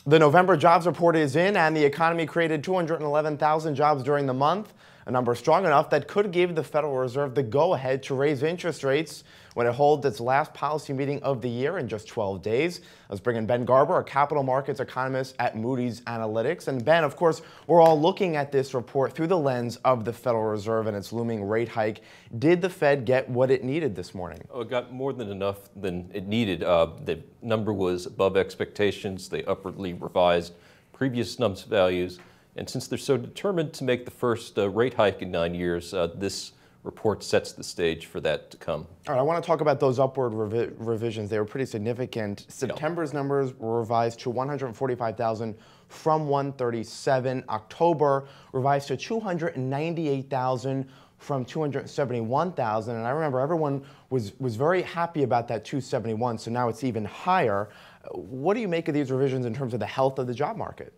The November jobs report is in, and the economy created 211,000 jobs during the month, a number strong enough that could give the Federal Reserve the go-ahead to raise interest rates when it holds its last policy meeting of the year in just 12 days. Let's bring in Ben Garber, a capital markets economist at Moody's Analytics. And Ben, of course, we're all looking at this report through the lens of the Federal Reserve and its looming rate hike. Did the Fed get what it needed this morning? Oh, it got more than enough than it needed. The number was above expectations. They upwardly revised previous numbers values. And since they're so determined to make the first rate hike in 9 years, this report sets the stage for that to come. All right, I want to talk about those upward revisions. They were pretty significant. September's numbers were revised to 145,000 from 137. October revised to 298,000 from 271,000. And I remember everyone was very happy about that 271, so now it's even higher. What do you make of these revisions in terms of the health of the job market?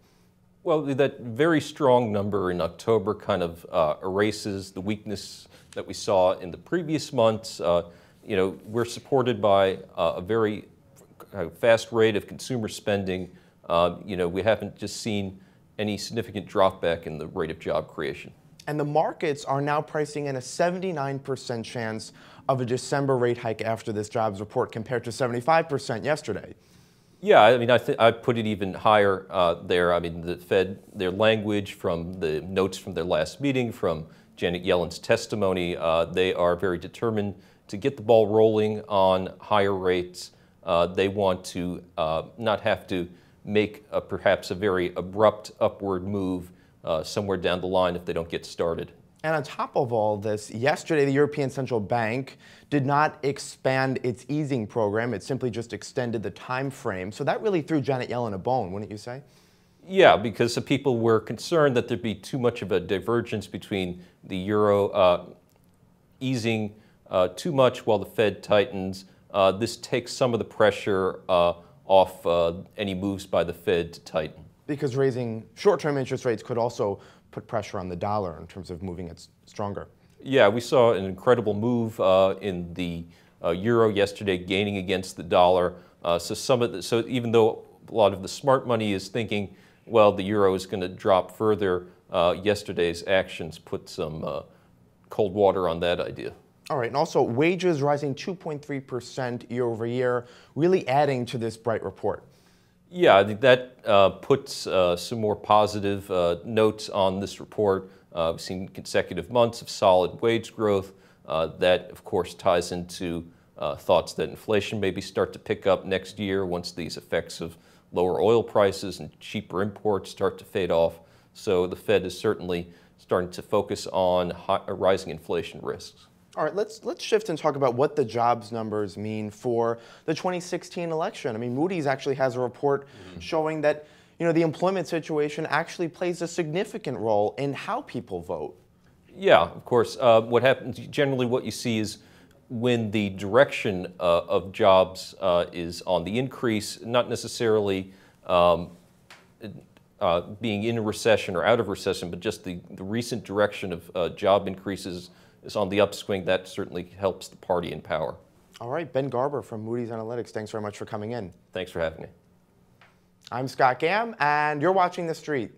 Well, that very strong number in October kind of erases the weakness that we saw in the previous months. We're supported by a very fast rate of consumer spending. We haven't just seen any significant drop back in the rate of job creation. And the markets are now pricing in a 79% chance of a December rate hike after this jobs report compared to 75% yesterday. Yeah, I mean, I put it even higher there. I mean, the Fed, their language from the notes from their last meeting, from Janet Yellen's testimony, they are very determined to get the ball rolling on higher rates. They want to not have to make perhaps a very abrupt upward move somewhere down the line if they don't get started. And on top of all this, yesterday the European Central Bank did not expand its easing program. It simply just extended the time frame. So that really threw Janet Yellen a bone, wouldn't you say? Yeah, because some people were concerned that there'd be too much of a divergence between the euro easing too much while the Fed tightens. This takes some of the pressure off any moves by the Fed to tighten. Because raising short-term interest rates could also put pressure on the dollar in terms of moving it stronger. Yeah, we saw an incredible move in the euro yesterday, gaining against the dollar. So even though a lot of the smart money is thinking, well, the euro is going to drop further, yesterday's actions put some cold water on that idea. All right, and also wages rising 2.3% year over year, really adding to this bright report. Yeah, I think that puts some more positive notes on this report. We've seen consecutive months of solid wage growth. That, of course, ties into thoughts that inflation maybe start to pick up next year once these effects of lower oil prices and cheaper imports start to fade off. So the Fed is certainly starting to focus on rising inflation risks. All right, let's shift and talk about what the jobs numbers mean for the 2016 election. I mean, Moody's actually has a report showing that, the employment situation actually plays a significant role in how people vote. Yeah, of course. What happens, generally what you see is when the direction of jobs is on the increase, not necessarily being in a recession or out of recession, but just the recent direction of job increases is on the upswing. That certainly helps the party in power. All right, Ben Garber from Moody's Analytics, thanks very much for coming in. Thanks for having me. I'm Scott Gamm, and you're watching The Street.